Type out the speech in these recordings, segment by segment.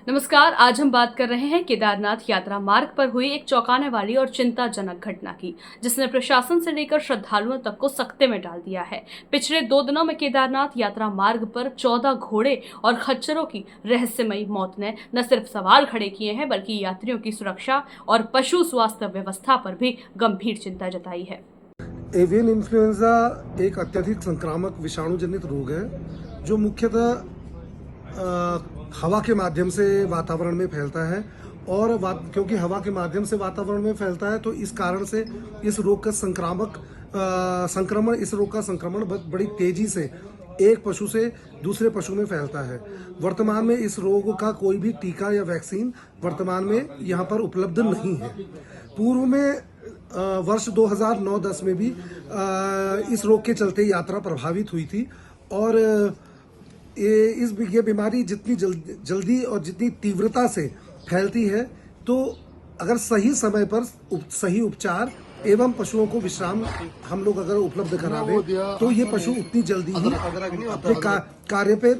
नमस्कार। आज हम बात कर रहे हैं केदारनाथ यात्रा मार्ग पर हुई एक चौंकाने वाली और चिंताजनक घटना की, जिसने प्रशासन से लेकर श्रद्धालुओं तक को सकते में डाल दिया है। पिछले 2 दिनों में केदारनाथ यात्रा मार्ग पर 14 घोड़े और खच्चरों की रहस्यमयी मौत ने न सिर्फ सवाल खड़े किए हैं, बल्कि यात्रियों की सुरक्षा और पशु स्वास्थ्य व्यवस्था पर भी गंभीर चिंता जताई है। एवियन इन्फ्लुएंजा एक अत्यधिक संक्रामक विषाणु जनित रोग है जो मुख्यतः हवा के माध्यम से वातावरण में फैलता है। और क्योंकि हवा के माध्यम से वातावरण में फैलता है तो इस कारण से इस रोग का संक्रमण बड़ी तेजी से एक पशु से दूसरे पशु में फैलता है। वर्तमान में इस रोग का कोई भी टीका या वैक्सीन वर्तमान में यहाँ पर उपलब्ध नहीं है। पूर्व में वर्ष 2009-10 में भी इस रोग के चलते यात्रा प्रभावित हुई थी। और ये बीमारी जितनी जल्दी और जितनी तीव्रता से फैलती है, तो अगर सही समय पर सही उपचार एवं पशुओं को विश्राम हम लोग अगर उपलब्ध करा दें तो ये पशु उतनी जल्दी ही अपने कार्य पे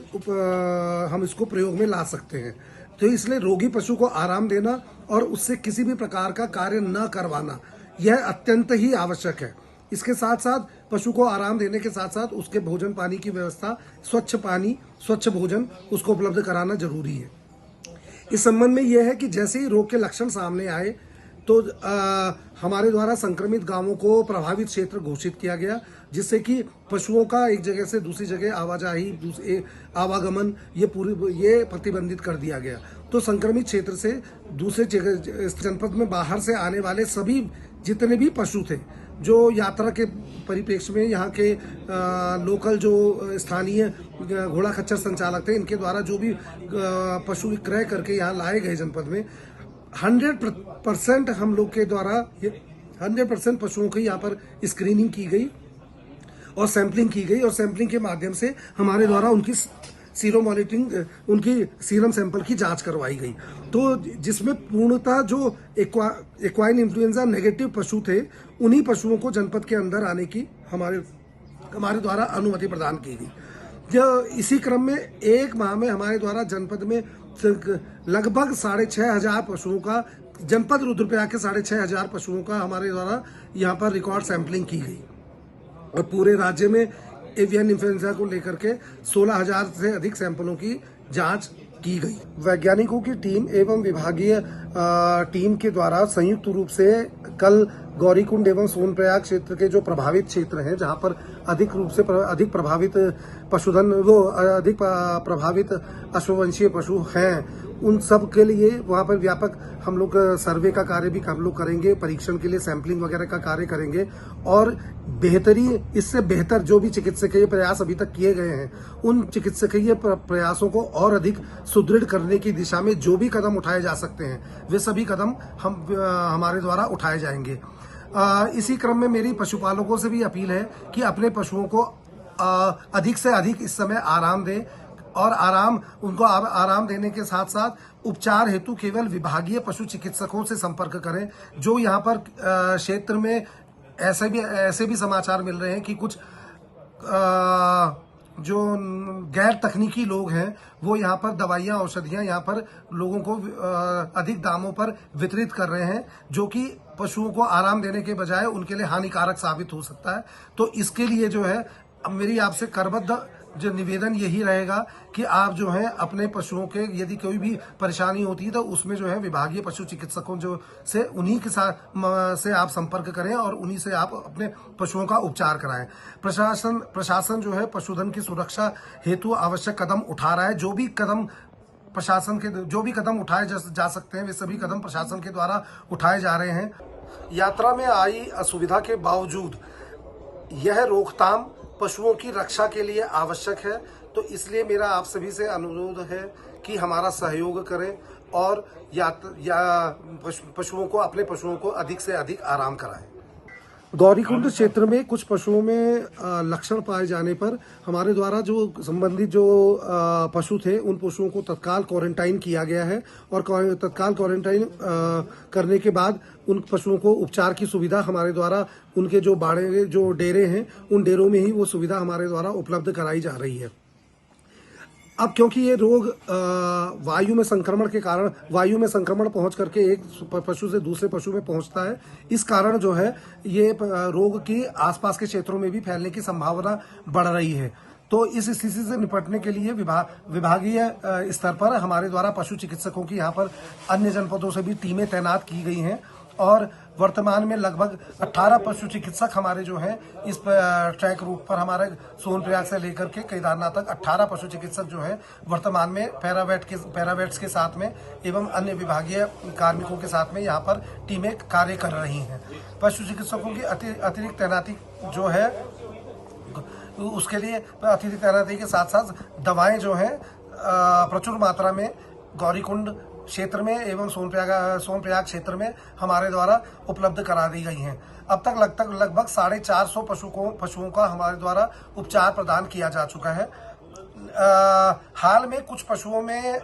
हम इसको प्रयोग में ला सकते हैं। तो इसलिए रोगी पशु को आराम देना और उससे किसी भी प्रकार का कार्य न करवाना यह अत्यंत ही आवश्यक है। इसके साथ साथ पशु को आराम देने के साथ साथ उसके भोजन पानी की व्यवस्था, स्वच्छ पानी, स्वच्छ भोजन उसको उपलब्ध कराना जरूरी है। इस संबंध में यह है कि जैसे ही रोग के लक्षण सामने आए तो हमारे द्वारा संक्रमित गांवों को प्रभावित क्षेत्र घोषित किया गया, जिससे कि पशुओं का एक जगह से दूसरी जगह आवागमन ये प्रतिबंधित कर दिया गया। तो संक्रमित क्षेत्र से दूसरे जनपद में बाहर से आने वाले सभी जितने भी पशु थे, जो यात्रा के परिप्रेक्ष्य में यहाँ के लोकल जो स्थानीय घोड़ा खच्चर संचालक थे, इनके द्वारा जो भी पशु क्रय करके यहाँ लाए गए जनपद में 100% हम लोग के द्वारा 100% पशुओं की यहाँ पर स्क्रीनिंग की गई और सैंपलिंग की गई। और सैंपलिंग के माध्यम से हमारे द्वारा उनकी सीरो मॉनिटरिंग, उनकी सीरम सैंपल की जांच करवाई गई। तो जिसमें पूर्णतः जो एक्वाइन इन्फ्लुएंजा नेगेटिव पशु थे, उन्हीं पशुओं को जनपद के अंदर आने की हमारे द्वारा अनुमति प्रदान की गई। जो इसी क्रम में एक माह में हमारे द्वारा जनपद में लगभग 6,500 पशुओं का, जनपद रुद्रप्रयाग के 6,500 पशुओं का हमारे द्वारा यहाँ पर रिकॉर्ड सैंपलिंग की गई। और पूरे राज्य में एवियन इन्फ्लुएंजा को लेकर के 16,000 से अधिक सैंपलों की जांच की गई। वैज्ञानिकों की टीम एवं विभागीय टीम के द्वारा संयुक्त रूप से कल गौरीकुंड एवं सोनप्रयाग क्षेत्र के जो प्रभावित क्षेत्र हैं, जहां पर अधिक प्रभावित पशुधन अधिक प्रभावित अश्ववंशीय पशु हैं, उन सब के लिए वहां पर व्यापक हम लोग सर्वे का कार्य भी हम लोग करेंगे, परीक्षण के लिए सैंपलिंग वगैरह का कार्य करेंगे। और इससे बेहतर जो भी चिकित्सकीय प्रयास अभी तक किए गए हैं, उन चिकित्सकीय प्रयासों को और अधिक सुदृढ़ करने की दिशा में जो भी कदम उठाए जा सकते हैं, वे सभी कदम हमारे द्वारा उठाए जाएंगे। इसी क्रम में मेरी पशुपालकों से भी अपील है कि अपने पशुओं को अधिक से अधिक इस समय आराम दें। और उनको आराम देने के साथ साथ उपचार हेतु केवल विभागीय पशु चिकित्सकों से संपर्क करें। जो यहाँ पर क्षेत्र में ऐसे भी समाचार मिल रहे हैं कि कुछ जो गैर तकनीकी लोग हैं, वो यहाँ पर दवाइयाँ, औषधियाँ यहाँ पर लोगों को अधिक दामों पर वितरित कर रहे हैं, जो कि पशुओं को आराम देने के बजाय उनके लिए हानिकारक साबित हो सकता है। तो इसके लिए जो है मेरी आपसे करबद्ध जो निवेदन यही रहेगा कि आप जो है अपने पशुओं के यदि कोई भी परेशानी होती है तो उसमें जो है विभागीय पशु चिकित्सकों उन्हीं के साथ से आप संपर्क करें और उन्हीं से आप अपने पशुओं का उपचार कराएं। प्रशासन जो है पशुधन की सुरक्षा हेतु आवश्यक कदम उठा रहा है। जो भी कदम उठाए जा सकते हैं, वे सभी कदम प्रशासन के द्वारा उठाए जा रहे हैं। यात्रा में आई असुविधा के बावजूद यह रोकथाम पशुओं की रक्षा के लिए आवश्यक है। तो इसलिए मेरा आप सभी से अनुरोध है कि हमारा सहयोग करें और अपने पशुओं को अधिक से अधिक आराम कराएं। गौरीकुंड क्षेत्र में कुछ पशुओं में लक्षण पाए जाने पर हमारे द्वारा जो संबंधित जो पशु थे, उन पशुओं को तत्काल क्वारंटाइन किया गया है। और तत्काल क्वारंटाइन करने के बाद उन पशुओं को उपचार की सुविधा हमारे द्वारा उनके जो डेरे हैं, उन डेरों में ही वो सुविधा हमारे द्वारा उपलब्ध कराई जा रही है। अब क्योंकि ये रोग वायु में संक्रमण के कारण वायु में संक्रमण पहुंच करके एक पशु से दूसरे पशु में पहुंचता है, इस कारण जो है ये रोग की आसपास के क्षेत्रों में भी फैलने की संभावना बढ़ रही है। तो इस स्थिति से निपटने के लिए विभागीय स्तर पर हमारे द्वारा पशु चिकित्सकों की यहाँ पर अन्य जनपदों से भी टीमें तैनात की गई हैं और वर्तमान में लगभग 18 पशु चिकित्सक हमारे जो हैं इस ट्रैक रूट पर हमारे सोनप्रयाग से लेकर के केदारनाथ तक 18 पशु चिकित्सक जो हैं वर्तमान में पैरावेट्स के साथ में एवं अन्य विभागीय कार्मिकों के साथ में यहाँ पर टीमें कार्य कर रही हैं। पशु चिकित्सकों की अतिरिक्त तैनाती जो है उसके लिए अतिरिक्त तैनाती के साथ साथ दवाएं जो हैं प्रचुर मात्रा में गौरीकुंड क्षेत्र में एवं सोनप्रयाग क्षेत्र में हमारे द्वारा उपलब्ध करा दी गई हैं। अब तक लगभग 450 पशुओं का हमारे द्वारा उपचार प्रदान किया जा चुका है। हाल में कुछ पशुओं में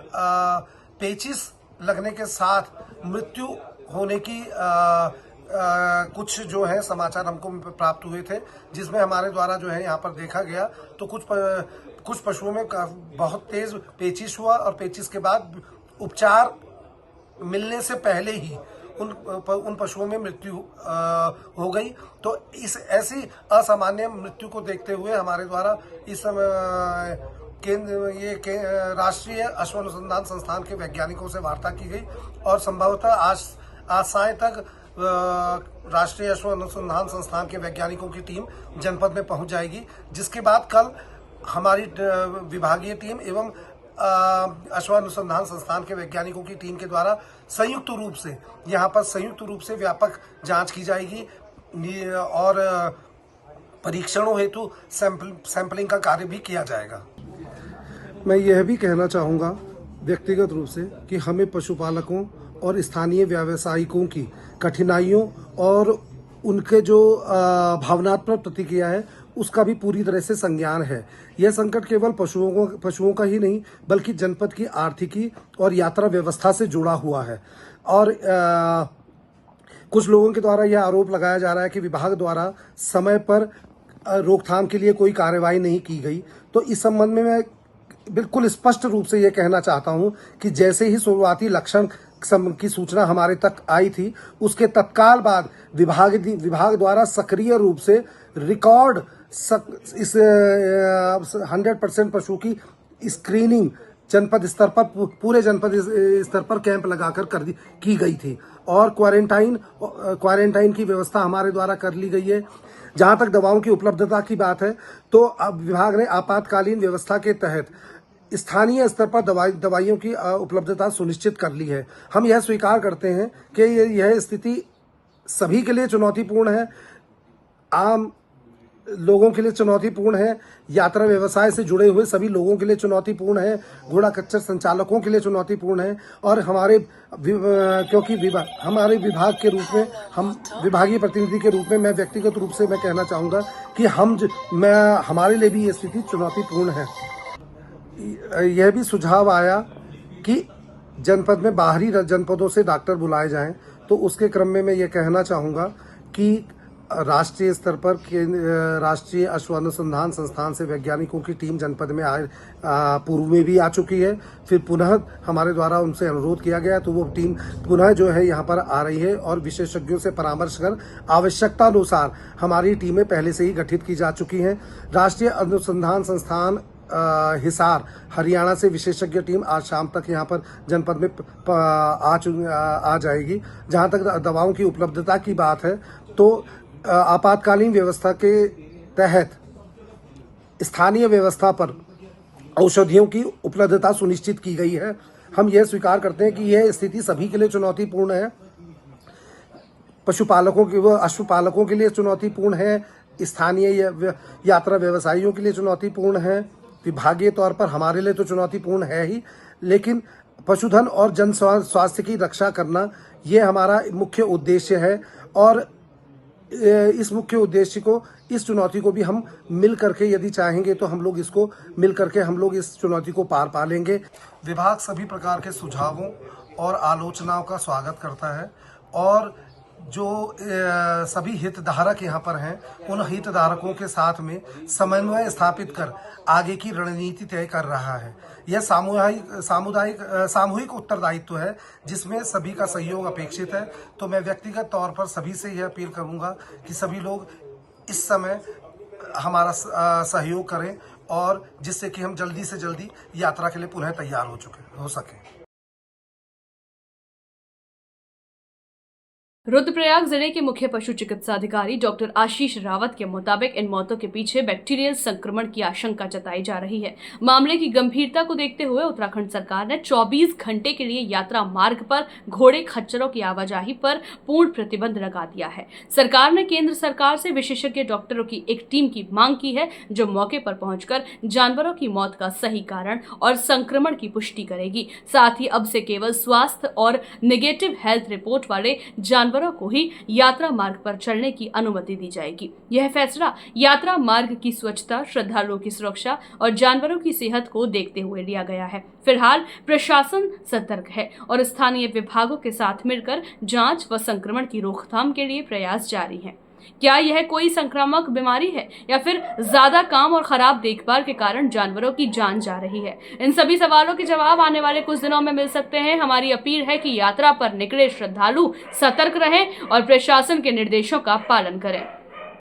पेचिस लगने के साथ मृत्यु होने की कुछ जो है समाचार हमको प्राप्त हुए थे, जिसमें हमारे द्वारा जो है यहाँ पर देखा गया तो कुछ पशुओं में बहुत तेज पेचिश हुआ और पेचिश के बाद उपचार मिलने से पहले ही उन पशुओं में मृत्यु हो गई। तो इस ऐसी असामान्य मृत्यु को देखते हुए हमारे द्वारा इस राष्ट्रीय अश्व अनुसंधान संस्थान के वैज्ञानिकों से वार्ता की गई और संभवतः आज साय तक राष्ट्रीय अश्व अनुसंधान संस्थान के वैज्ञानिकों की टीम जनपद में पहुंच जाएगी, जिसके बाद कल हमारी विभागीय टीम एवं अश्व अनुसंधान संस्थान के वैज्ञानिकों की टीम के द्वारा संयुक्त रूप से व्यापक जांच की जाएगी और परीक्षणों हेतु सैंपलिंग का कार्य भी किया जाएगा। मैं यह भी कहना चाहूँगा व्यक्तिगत रूप से कि हमें पशुपालकों और स्थानीय व्यावसायिकों की कठिनाइयों और उनके जो भावनात्मक प्रतिक्रिया है उसका भी पूरी तरह से संज्ञान है। यह संकट केवल पशुओं का ही नहीं बल्कि जनपद की आर्थिकी और यात्रा व्यवस्था से जुड़ा हुआ है और कुछ लोगों के द्वारा यह आरोप लगाया जा रहा है कि विभाग द्वारा समय पर रोकथाम के लिए कोई कार्रवाई नहीं की गई। तो इस संबंध में मैं बिल्कुल स्पष्ट रूप से ये कहना चाहता हूं कि जैसे ही शुरुआती लक्षण की सूचना हमारे तक आई थी उसके तत्काल बाद विभाग द्वारा सक्रिय रूप से रिकॉर्ड इस 100% पशु की स्क्रीनिंग जनपद स्तर पर पूरे जनपद स्तर पर कैंप लगाकर की गई थी और क्वारंटाइन की व्यवस्था हमारे द्वारा कर ली गई है। जहां तक दवाओं की उपलब्धता की बात है तो अब विभाग ने आपातकालीन व्यवस्था के तहत स्थानीय स्तर पर दवाइयों की उपलब्धता सुनिश्चित कर ली है। हम यह स्वीकार करते हैं कि यह स्थिति सभी के लिए चुनौतीपूर्ण है, आम लोगों के लिए चुनौतीपूर्ण है, यात्रा व्यवसाय से जुड़े हुए सभी लोगों के लिए चुनौतीपूर्ण है, घोड़ा खच्चर संचालकों के लिए चुनौतीपूर्ण है और हमारे विभाग के रूप में हम विभागीय प्रतिनिधि के रूप में मैं व्यक्तिगत रूप से मैं कहना चाहूँगा कि हमारे लिए भी ये स्थिति चुनौतीपूर्ण है। यह भी सुझाव आया कि जनपद में बाहरी जनपदों से डॉक्टर बुलाए जाएं, तो उसके क्रम में मैं ये कहना चाहूँगा कि राष्ट्रीय स्तर पर राष्ट्रीय अश्व अनुसंधान संस्थान से वैज्ञानिकों की टीम जनपद में पूर्व में भी आ चुकी है। फिर पुनः हमारे द्वारा उनसे अनुरोध किया गया तो वो टीम पुनः जो है यहाँ पर आ रही है और विशेषज्ञों से परामर्श कर आवश्यकता अनुसार हमारी टीमें पहले से ही गठित की जा चुकी हैं। राष्ट्रीय अनुसंधान संस्थान हिसार हरियाणा से विशेषज्ञ टीम आज शाम तक यहाँ पर जनपद में आ जाएगी। जहाँ तक दवाओं की उपलब्धता की बात है तो आपातकालीन व्यवस्था के तहत स्थानीय व्यवस्था पर औषधियों की उपलब्धता सुनिश्चित की गई है। हम यह स्वीकार करते हैं कि यह स्थिति सभी के लिए चुनौतीपूर्ण है, पशुपालकों के व अश्वपालकों के लिए चुनौतीपूर्ण है, स्थानीय यात्रा व्यवसायियों के लिए चुनौतीपूर्ण है, विभागीय तौर पर हमारे लिए तो चुनौतीपूर्ण है ही, लेकिन पशुधन और जन स्वास्थ्य की रक्षा करना ये हमारा मुख्य उद्देश्य है और इस मुख्य उद्देश्य को इस चुनौती को भी हम मिल करके यदि चाहेंगे तो हम लोग इस चुनौती को पार पा लेंगे। विभाग सभी प्रकार के सुझावों और आलोचनाओं का स्वागत करता है और जो सभी हितधारक यहाँ पर हैं, उन हितधारकों के साथ में समन्वय स्थापित कर आगे की रणनीति तय कर रहा है। यह सामूहिक उत्तरदायित्व है जिसमें सभी का सहयोग अपेक्षित है। तो मैं व्यक्तिगत तौर पर सभी से यह अपील करूंगा कि सभी लोग इस समय हमारा सहयोग करें और जिससे कि हम जल्दी से जल्दी यात्रा के लिए पुनः तैयार हो सके। रुद्रप्रयाग जिले के मुख्य पशु चिकित्सा अधिकारी डॉक्टर आशीष रावत के मुताबिक इन मौतों के पीछे बैक्टीरियल संक्रमण की आशंका जताई जा रही है। मामले की गंभीरता को देखते हुए उत्तराखंड सरकार ने 24 घंटे के लिए यात्रा मार्ग पर घोड़े खच्चरों की आवाजाही पर पूर्ण प्रतिबंध लगा दिया है। सरकार ने केंद्र सरकार से विशेषज्ञ डॉक्टरों की एक टीम की मांग की है जो मौके पर पहुंचकर जानवरों की मौत का सही कारण और संक्रमण की पुष्टि करेगी। साथ ही अब से केवल स्वास्थ्य और नेगेटिव हेल्थ रिपोर्ट वाले जानवरों को ही यात्रा मार्ग पर चलने की अनुमति दी जाएगी। यह फैसला यात्रा मार्ग की स्वच्छता, श्रद्धालुओं की सुरक्षा और जानवरों की सेहत को देखते हुए लिया गया है। फिलहाल प्रशासन सतर्क है और स्थानीय विभागों के साथ मिलकर जांच व संक्रमण की रोकथाम के लिए प्रयास जारी हैं। क्या यह कोई संक्रामक बीमारी है या फिर ज्यादा काम और खराब देखभाल के कारण जानवरों की जान जा रही है? इन सभी सवालों के जवाब आने वाले कुछ दिनों में मिल सकते हैं। हमारी अपील है कि यात्रा पर निकले श्रद्धालु सतर्क रहें और प्रशासन के निर्देशों का पालन करें।